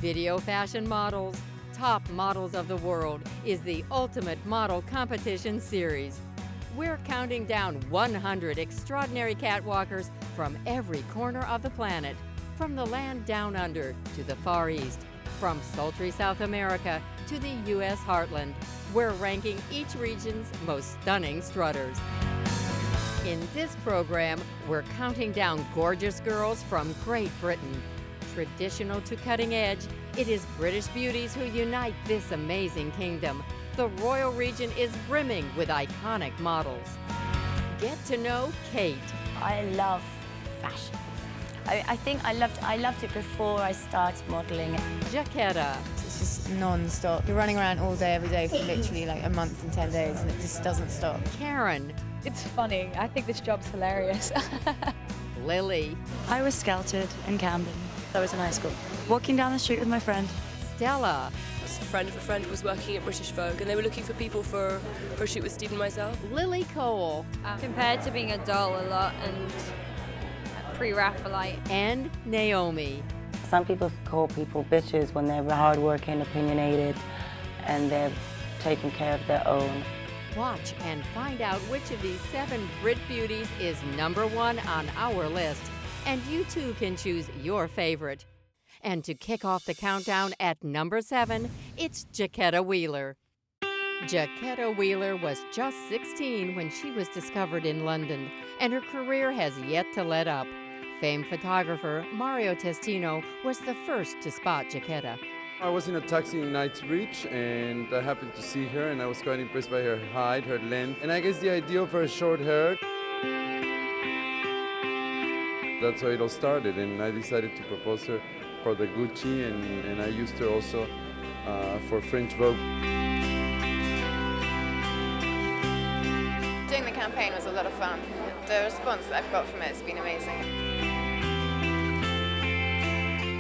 Videofashion Models, Top Models of the World is the ultimate model competition series. We're counting down 100 extraordinary catwalkers from every corner of the planet, from the land down under to the Far East, from sultry South America to the U.S. heartland. We're ranking each region's most stunning strutters. In this program, we're counting down gorgeous girls from Great Britain. Traditional to cutting edge, it is British beauties who unite this amazing kingdom. The royal region is brimming with iconic models. Get to know Kate. I love fashion. I think I loved it before I started modelling. Jacquetta. It's just non-stop. You're running around all day, every day for literally like a month and 10 days, and it just doesn't stop. Karen. It's funny. I think this job's hilarious. Lily. I was scouted in Camden. I was in high school. Walking down the street with my friend. Stella. A friend of a friend was working at British Vogue, and they were looking for people for a shoot with Steve and myself. Lily Cole. Compared to being a doll a lot and pre-Raphaelite. And Naomi. Some people call people bitches when they're hardworking, opinionated, and they're taking care of their own. Watch and find out which of these 7 Brit beauties is #1 on our list. And you too can choose your favorite. And to kick off the countdown at number 7, it's Jacquetta Wheeler. Jacquetta Wheeler was just 16 when she was discovered in London, and her career has yet to let up. Famed photographer Mario Testino was the first to spot Jacquetta. I was in a taxi in Knightsbridge and I happened to see her, and I was quite impressed by her height, her length, and I guess the idea of her short hair. That's how it all started, and I decided to propose her for the Gucci, and I used her also for French Vogue. Doing the campaign was a lot of fun. The response that I've got from it has been amazing.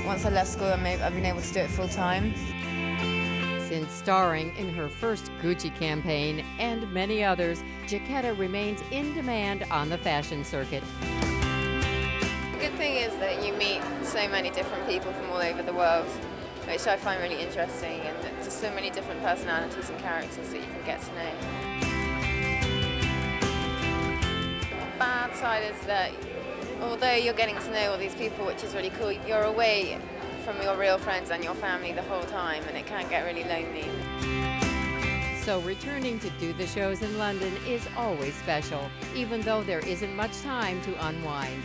Once I left school, I've been able to do it full time. Since starring in her first Gucci campaign and many others, Jacquetta remains in demand on the fashion circuit. The good thing is that you meet so many different people from all over the world, which I find really interesting, and just so many different personalities and characters that you can get to know. The bad side is that although you're getting to know all these people, which is really cool, you're away from your real friends and your family the whole time, and it can get really lonely. So returning to do the shows in London is always special, even though there isn't much time to unwind.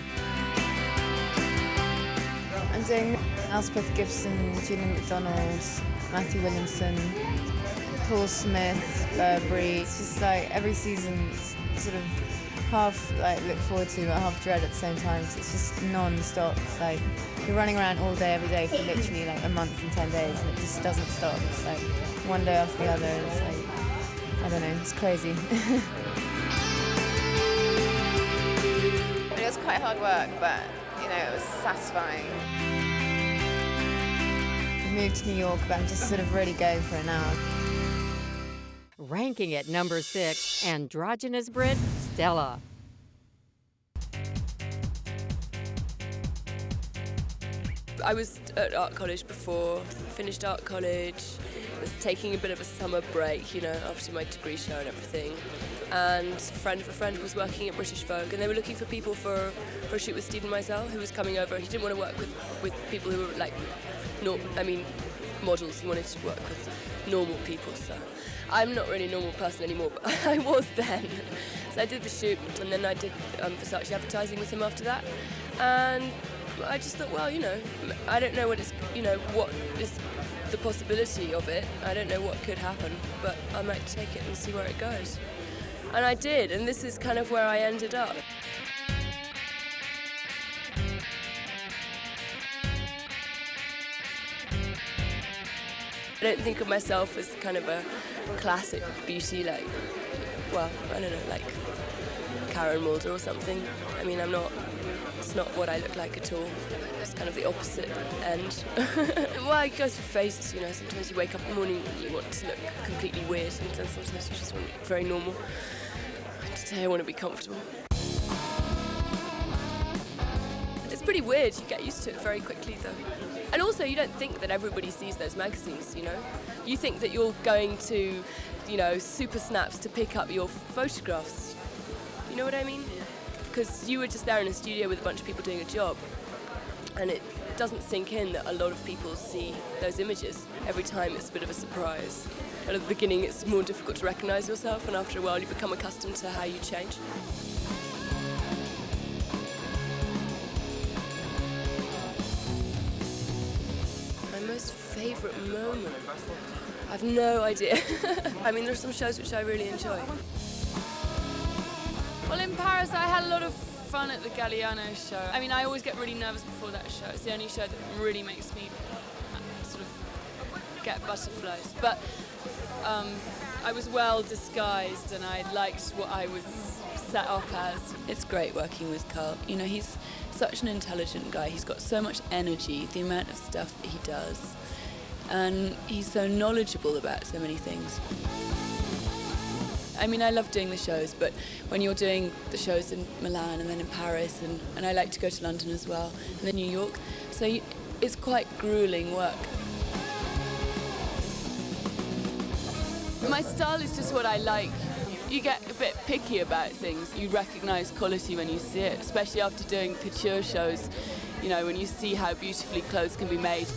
I'm doing Elspeth Gibson, Julian McDonald, Matthew Williamson, Paul Smith, Burberry. It's just like every season's sort of half like look forward to, but half dread at the same time, because it's just non-stop. It's like you're running around all day, every day for literally like a month and 10 days, and it just doesn't stop. It's like one day after the other, and it's like, I don't know, it's crazy. It was quite hard work, but you know, it was satisfying. I moved to New York, but I'm just sort of really going for it now. Ranking at number 6, androgynous Brit, Stella. I was at art college before, finished art college, was taking a bit of a summer break, you know, after my degree show and everything. And a friend of a friend was working at British Vogue, and they were looking for people for a shoot with Steve and myself, who was coming over. He didn't want to work with people who were like, models. He wanted to work with normal people. So I'm not really a normal person anymore, but I was then. So I did the shoot, and then I did Versace advertising with him after that. And I just thought, well, you know, I don't know what is the possibility of it. I don't know what could happen, but I might take it and see where it goes. And I did, and this is kind of where I ended up. I don't think of myself as kind of a classic beauty, like, well, I don't know, like Karen Elson or something. I mean, it's not what I look like at all. It's kind of the opposite end. Well, it goes through phases, you know. Sometimes you wake up in the morning and you want to look completely weird, and then sometimes you just want to look very normal. Today I want to be comfortable. It's pretty weird. You get used to it very quickly, though. And also, you don't think that everybody sees those magazines, you know? You think that you're going to, you know, Super Snaps to pick up your photographs. You know what I mean? Because you were just there in a studio with a bunch of people doing a job, and it doesn't sink in that a lot of people see those images. Every time it's a bit of a surprise. And at the beginning it's more difficult to recognise yourself, and after a while you become accustomed to how you change. My most favourite moment? I've no idea. I mean, there's some shows which I really enjoy. Well, in Paris I had a lot of fun at the Galliano show. I mean, I always get really nervous before that show. It's the only show that really makes me sort of get butterflies. But I was well disguised and I liked what I was set up as. It's great working with Carl. You know, he's such an intelligent guy. He's got so much energy, the amount of stuff that he does. And he's so knowledgeable about so many things. I mean, I love doing the shows, but when you're doing the shows in Milan and then in Paris, and I like to go to London as well, and then New York, so it's quite grueling work. My style is just what I like. You get a bit picky about things. You recognise quality when you see it, especially after doing couture shows, you know, when you see how beautifully clothes can be made.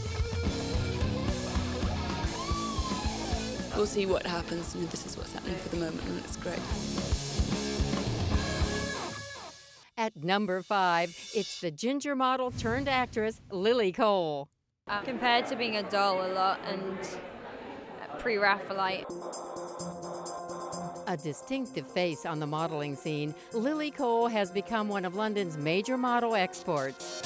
We'll see what happens. You know, this is what's happening for the moment, and it's great. At number 5, it's the ginger model turned actress, Lily Cole. Compared to being a doll a lot and pre-Raphaelite. A distinctive face on the modeling scene, Lily Cole has become one of London's major model exports.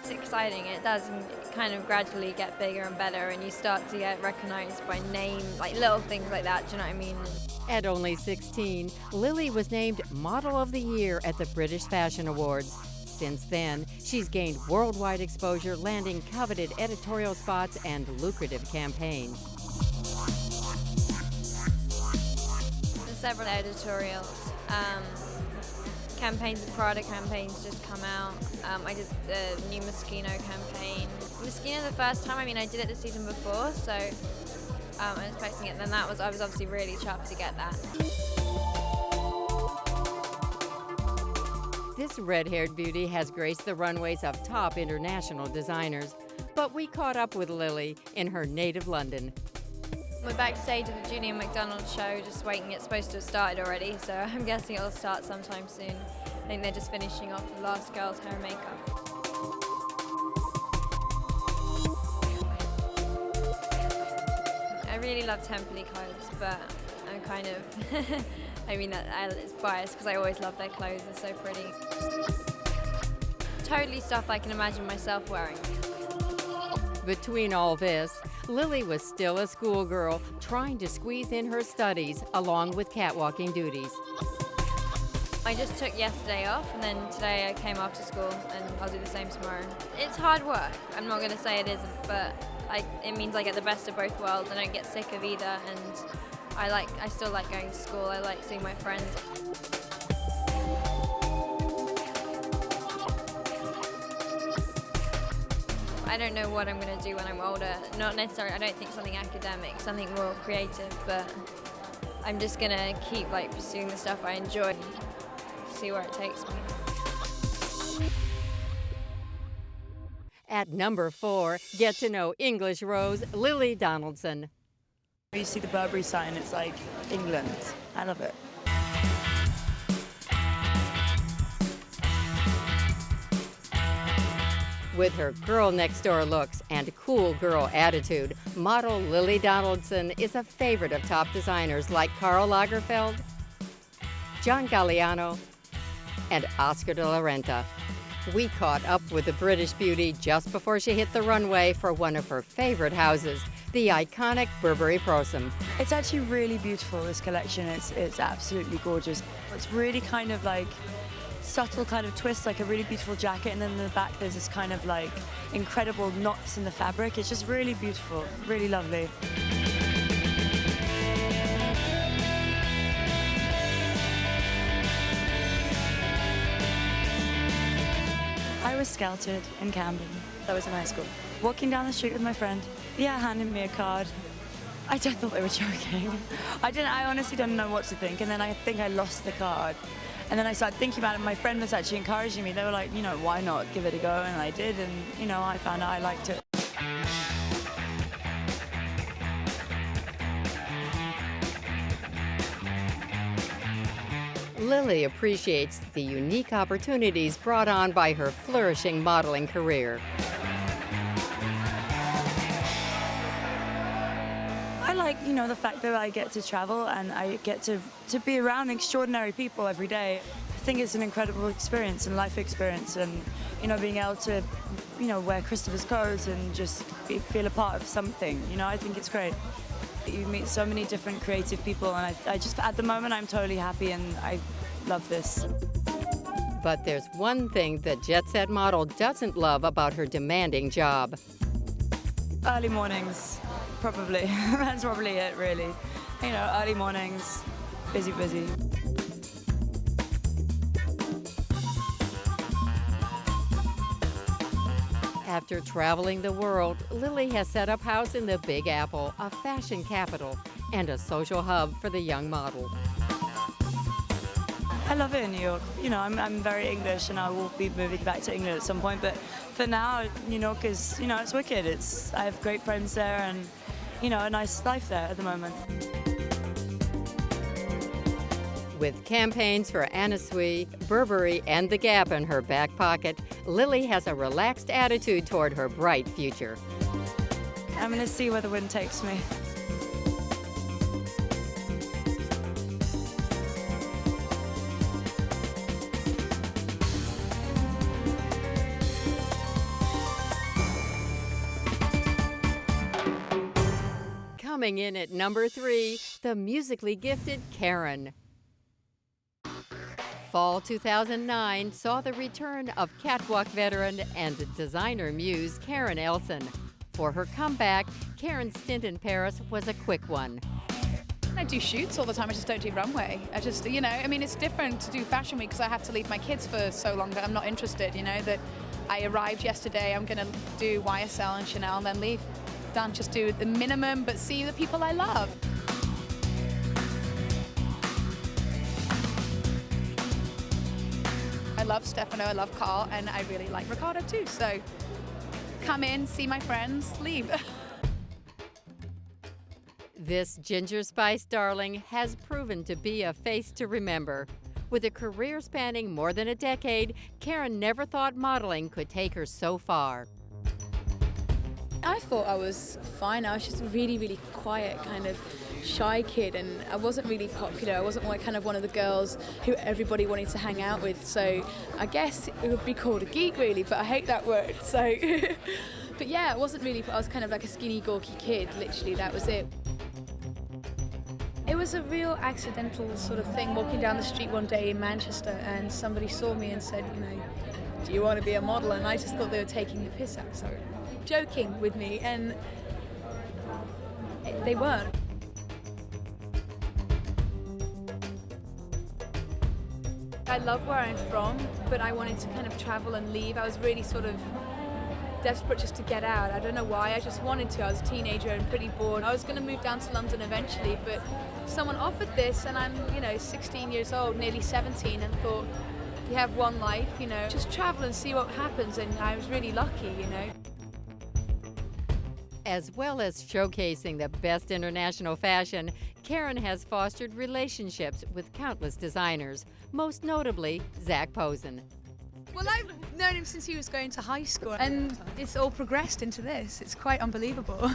It's exciting. It does kind of gradually get bigger and better, and you start to get recognized by name, like little things like that, do you know what I mean? At only 16, Lily was named Model of the Year at the British Fashion Awards. Since then, she's gained worldwide exposure, landing coveted editorial spots and lucrative campaigns. There's several editorials. Campaigns, Prada campaigns just come out. I did the new Moschino campaign. Moschino the first time, I mean, I did it the season before, so I was expecting it. And then I was obviously really chuffed to get that. This red-haired beauty has graced the runways of top international designers, but we caught up with Lily in her native London. We're backstage at the Julia McDonald show, just waiting. It's supposed to have started already, so I'm guessing it'll start sometime soon. I think they're just finishing off the last girl's hair and makeup. I really love temple-y clothes, but I'm kind of, I mean, it's biased because I always love their clothes, they're so pretty. Totally stuff I can imagine myself wearing. Between all this, Lily was still a schoolgirl trying to squeeze in her studies along with catwalking duties. I just took yesterday off, and then today I came after school, and I'll do the same tomorrow. It's hard work. I'm not going to say it isn't, but it means I get the best of both worlds. I don't get sick of either, and I still like going to school. I like seeing my friends. I don't know what I'm going to do when I'm older. Not necessarily, I don't think something academic, something more creative, but I'm just going to keep pursuing the stuff I enjoy, see where it takes me. At number 4, get to know English Rose, Lily Donaldson. You see the Burberry sign, it's like England. I love it. With her girl next door looks and cool girl attitude, model Lily Donaldson is a favorite of top designers like Karl Lagerfeld, John Galliano, and Oscar de la Renta. We caught up with the British beauty just before she hit the runway for one of her favorite houses, the iconic Burberry Prosom. It's actually really beautiful, this collection. It's absolutely gorgeous. It's really kind of like subtle kind of twist, like a really beautiful jacket, and then in the back there's this kind of like incredible knots in the fabric. It's just really beautiful, really lovely. I was scouted in Camden. I was in high school. Walking down the street with my friend. Yeah, handed me a card. I just thought they were joking. I honestly didn't know what to think, and then I think I lost the card. And then I started thinking about it, and my friend was actually encouraging me. They were like, you know, why not give it a go? And I did, and, you know, I found out I liked it. Lily appreciates the unique opportunities brought on by her flourishing modeling career. I like, you know, the fact that I get to travel and I get to be around extraordinary people every day. I think it's an incredible experience and life experience, and, you know, being able to, you know, wear Christopher's clothes and just feel a part of something, you know, I think it's great. You meet so many different creative people, and I just, at the moment, I'm totally happy and I love this. But there's one thing the jet-set model doesn't love about her demanding job. Early mornings, probably. That's probably it, really. You know, early mornings, busy. After traveling the world, Lily has set up house in the Big Apple, a fashion capital and a social hub for the young model. I love it in New York. You know, I'm very English, and I will be moving back to England at some point. But for now, New York is, you know, it's wicked. I have great friends there, and, you know, a nice life there at the moment. With campaigns for Anna Sui, Burberry, and The Gap in her back pocket, Lily has a relaxed attitude toward her bright future. I'm going to see where the wind takes me. Coming in at number 3, the musically gifted Karen. Fall 2009 saw the return of catwalk veteran and designer muse Karen Elson. For her comeback, Karen's stint in Paris was a quick one. I do shoots all the time, I just don't do runway. I just, you know, I mean, it's different to do Fashion Week because I have to leave my kids for so long that I'm not interested, you know, that I arrived yesterday, I'm going to do YSL and Chanel and then leave. Done, just do the minimum, but see the people I love. I love Stefano, I love Carl, and I really like Riccardo too. So come in, see my friends, leave. This ginger spice darling has proven to be a face to remember. With a career spanning more than a decade, Karen never thought modeling could take her so far. I thought I was fine. I was just a really quiet, kind of shy kid, and I wasn't really popular. I wasn't like kind of one of the girls who everybody wanted to hang out with. So I guess it would be called a geek, really, but I hate that word. So, but yeah, it wasn't really. I was kind of like a skinny, gawky kid. Literally, that was it. It was a real accidental sort of thing. Walking down the street one day in Manchester, and somebody saw me and said, you know, "Do you want to be a model?" And I just thought they were taking the piss out. Sorry. Joking with me, and they weren't. I love where I'm from, but I wanted to kind of travel and leave. I was really sort of desperate just to get out. I don't know why, I just wanted to. I was a teenager and pretty bored. I was going to move down to London eventually, but someone offered this, and I'm, you know, 16 years old, nearly 17, and thought, you have one life, you know, just travel and see what happens, and I was really lucky, you know. As well as showcasing the best international fashion, Karen has fostered relationships with countless designers, most notably Zac Posen. Well, I've known him since he was going to high school, and it's all progressed into this. It's quite unbelievable.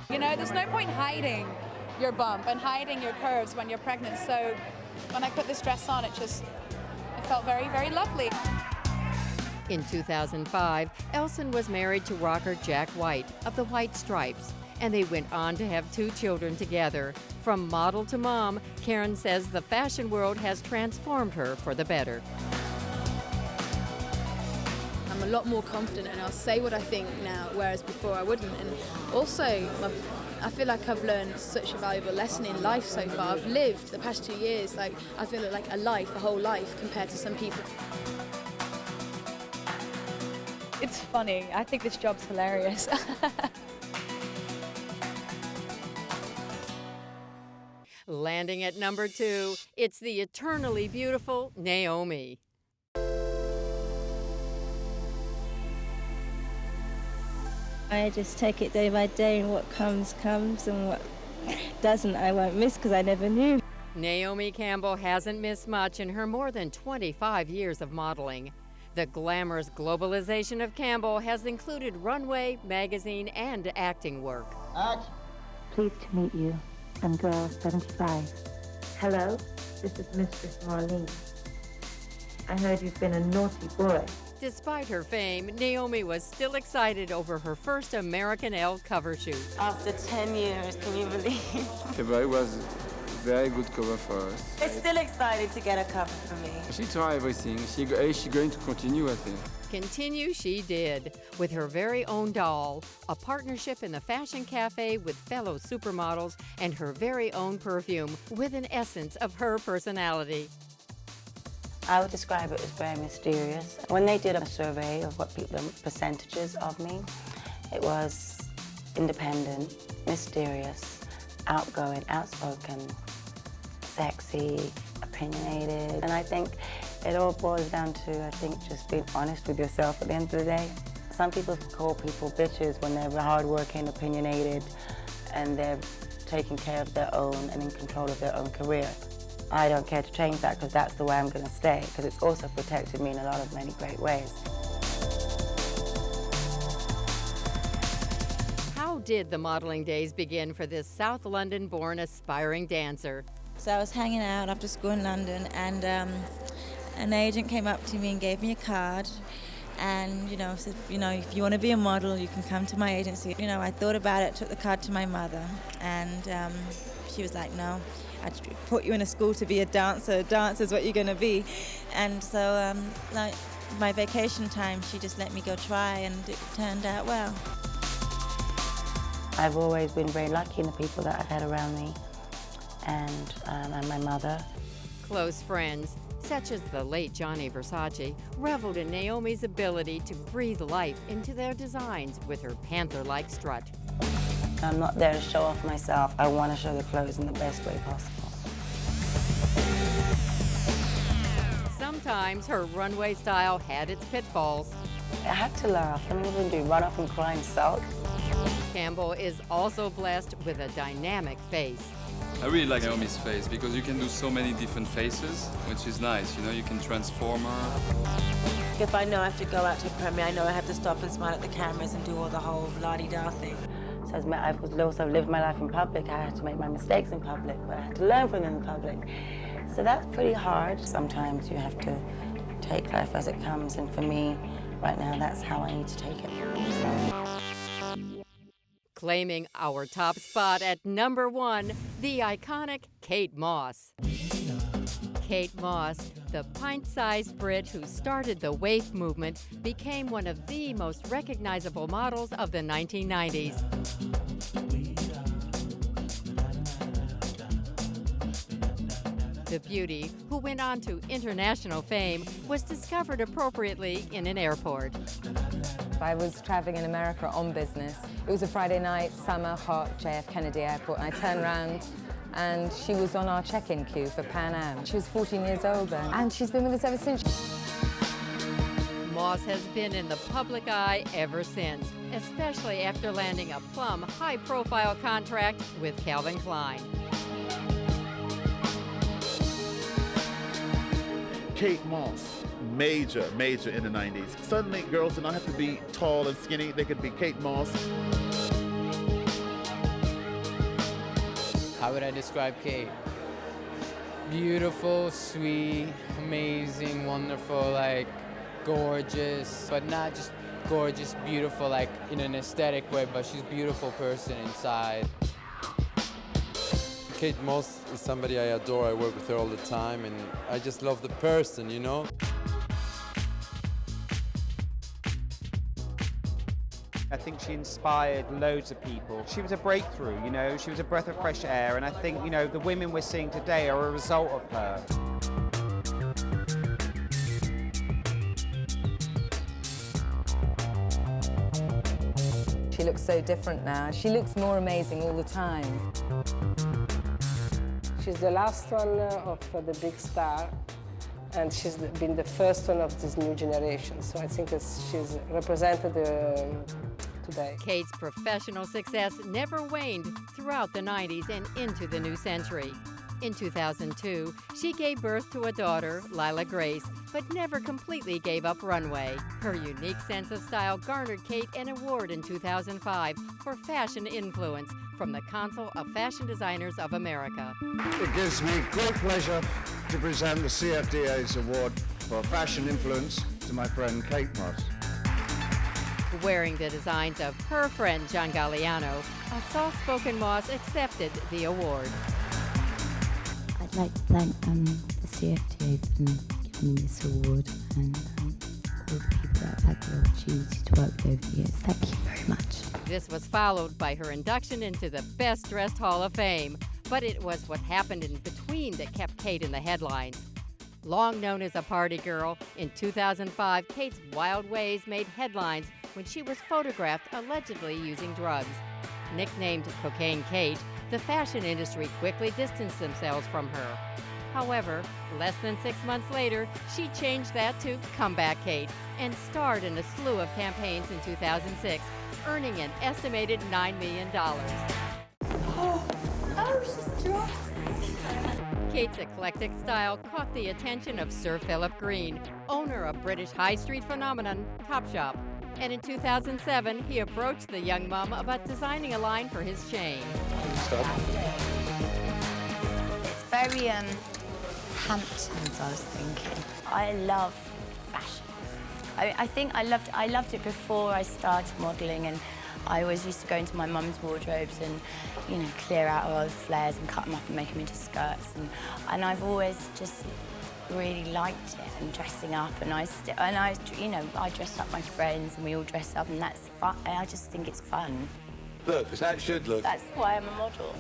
You know, there's no point hiding your bump and hiding your curves when you're pregnant, so when I put this dress on, it felt very, very lovely. In 2005, Elson was married to rocker Jack White of the White Stripes, and they went on to have 2 children together. From model to mom, Karen says the fashion world has transformed her for the better. I'm a lot more confident, and I'll say what I think now, whereas before I wouldn't. And also, I feel like I've learned such a valuable lesson in life so far. I've lived the past 2 years, like I feel like a whole life compared to some people. It's funny. I think this job's hilarious. Landing at number 2, it's the eternally beautiful Naomi. I just take it day by day, and what comes, comes, and what doesn't, I won't miss because I never knew. Naomi Campbell hasn't missed much in her more than 25 years of modeling. The glamorous globalization of Campbell has included runway, magazine, and acting work. Action. Pleased to meet you. I'm girl 75. Hello, this is Mistress Marlene. I heard you've been a naughty boy. Despite her fame, Naomi was still excited over her first American Elle cover shoot. After 10 years, can you believe? It was a very good cover for us. I'm still excited to get a cover for me. She tried everything. She's going to continue, I think. Continue she did, with her very own doll, a partnership in the fashion cafe with fellow supermodels, and her very own perfume with an essence of her personality. I would describe it as very mysterious. When they did a survey of what the percentages of me, it was independent, mysterious, outgoing, outspoken, sexy, opinionated, and I think it all boils down to, I think, just being honest with yourself at the end of the day. Some people call people bitches when they're hardworking, opinionated, and they're taking care of their own and in control of their own career. I don't care to change that because that's the way I'm going to stay, because it's also protected me in a lot of many great ways. How did the modeling days begin for this South London-born aspiring dancer? So I was hanging out after school in London, and an agent came up to me and gave me a card, and said, if you want to be a model, you can come to my agency. I thought about it, took the card to my mother, and she was like, no, I put you in a school to be a dancer. Dancer's what you're going to be. And so, like my vacation time, she just let me go try, and it turned out well. I've always been very lucky in the people that I've had around me, and my mother. Close friends, such as the late Johnny Versace, reveled in Naomi's ability to breathe life into their designs with her panther-like strut. I'm not there to show off myself. I want to show the clothes in the best way possible. Sometimes her runway style had its pitfalls. I had to laugh. I mean, what do you do, run off and cry and sulk? Campbell is also blessed with a dynamic face. I really like Naomi's face because you can do so many different faces, which is nice, you can transform her. If I know I have to go out to a premiere, I know I have to stop and smile at the cameras and do all the whole la-di-da thing. So I've also lived my life in public. I had to make my mistakes in public, but I had to learn from them in public. So that's pretty hard. Sometimes you have to take life as it comes, and for me, right now, that's how I need to take it. Claiming our top spot at number 1, the iconic Kate Moss. Kate Moss, the pint-sized Brit who started the waif movement, became one of the most recognizable models of the 1990s. The beauty, who went on to international fame, was discovered appropriately in an airport. I was traveling in America on business. It was a Friday night, summer, hot, JF Kennedy Airport, and I turned around and she was on our check-in queue for Pan Am. She was 14 years old then, and she's been with us ever since. Moss has been in the public eye ever since, especially after landing a plumb, high-profile contract with Calvin Klein. Kate Moss, major in the 90s. Suddenly, girls did not have to be tall and skinny. They could be Kate Moss. How would I describe Kate? Beautiful, sweet, amazing, wonderful, gorgeous, but not just gorgeous, beautiful, in an aesthetic way, but she's a beautiful person inside. Kate Moss is somebody I adore. I work with her all the time, and I just love the person, I think She inspired loads of people. She was a breakthrough, you know, she was a breath of fresh air, and I think, you know, the women we're seeing today are a result of her. She looks so different now. She looks more amazing all the time. She's the last one of the big star, and she's been the first one of this new generation. So I think she's represented today. Kate's professional success never waned throughout the 90s and into the new century. In 2002, she gave birth to a daughter, Lila Grace, but never completely gave up runway. Her unique sense of style garnered Kate an award in 2005 for fashion influence from the Council of Fashion Designers of America. It gives me great pleasure to present the CFDA's award for fashion influence to my friend Kate Moss. Wearing the designs of her friend John Galliano, a soft-spoken Moss accepted the award. I'd like to thank the CFDA for giving me this award and all the people that I've had the opportunity to work with over the years. Thank you very much. This was followed by her induction into the Best Dressed Hall of Fame, but it was what happened in between that kept Kate in the headlines. Long known as a party girl, in 2005, Kate's wild ways made headlines when she was photographed allegedly using drugs. Nicknamed Cocaine Kate, the fashion industry quickly distanced themselves from her. However, less than 6 months later, she changed that to Comeback Kate and starred in a slew of campaigns in 2006, earning an estimated $9 million. Oh, she's dressed. Kate's eclectic style caught the attention of Sir Philip Green, owner of British high street phenomenon Topshop. And in 2007, he approached the young mom about designing a line for his chain. It's very Hamptons, I was thinking. I love fashion. I think I loved it before I started modelling, and I always used to go into my mum's wardrobes and, you know, clear out all the flares and cut them up and make them into skirts. And I've always just really liked it and dressing up, and I dress up my friends and we all dress up, and that's fun. I just think it's fun. Look, it's how it should look. That's why I'm a model.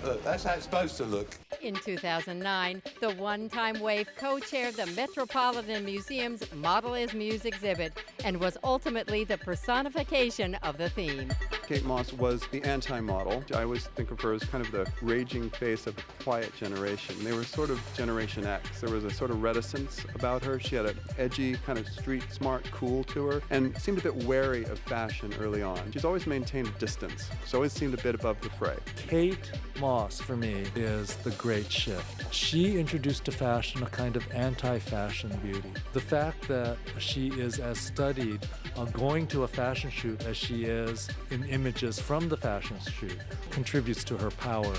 Look, that's how it's supposed to look. In 2009, the one-time waif co-chaired the Metropolitan Museum's Model is Muse exhibit and was ultimately the personification of the theme. Kate Moss was the anti-model. I always think of her as kind of the raging face of a quiet generation. They were sort of Generation X. There was a sort of reticence about her. She had an edgy, kind of street smart cool to her and seemed a bit wary of fashion early on. She's always maintained a distance. She's always seemed a bit above the fray. Kate Moss, for me, is the great shift. She introduced to fashion a kind of anti-fashion beauty. The fact that she is as studied going to a fashion shoot as she is in images from the fashion shoot contributes to her power.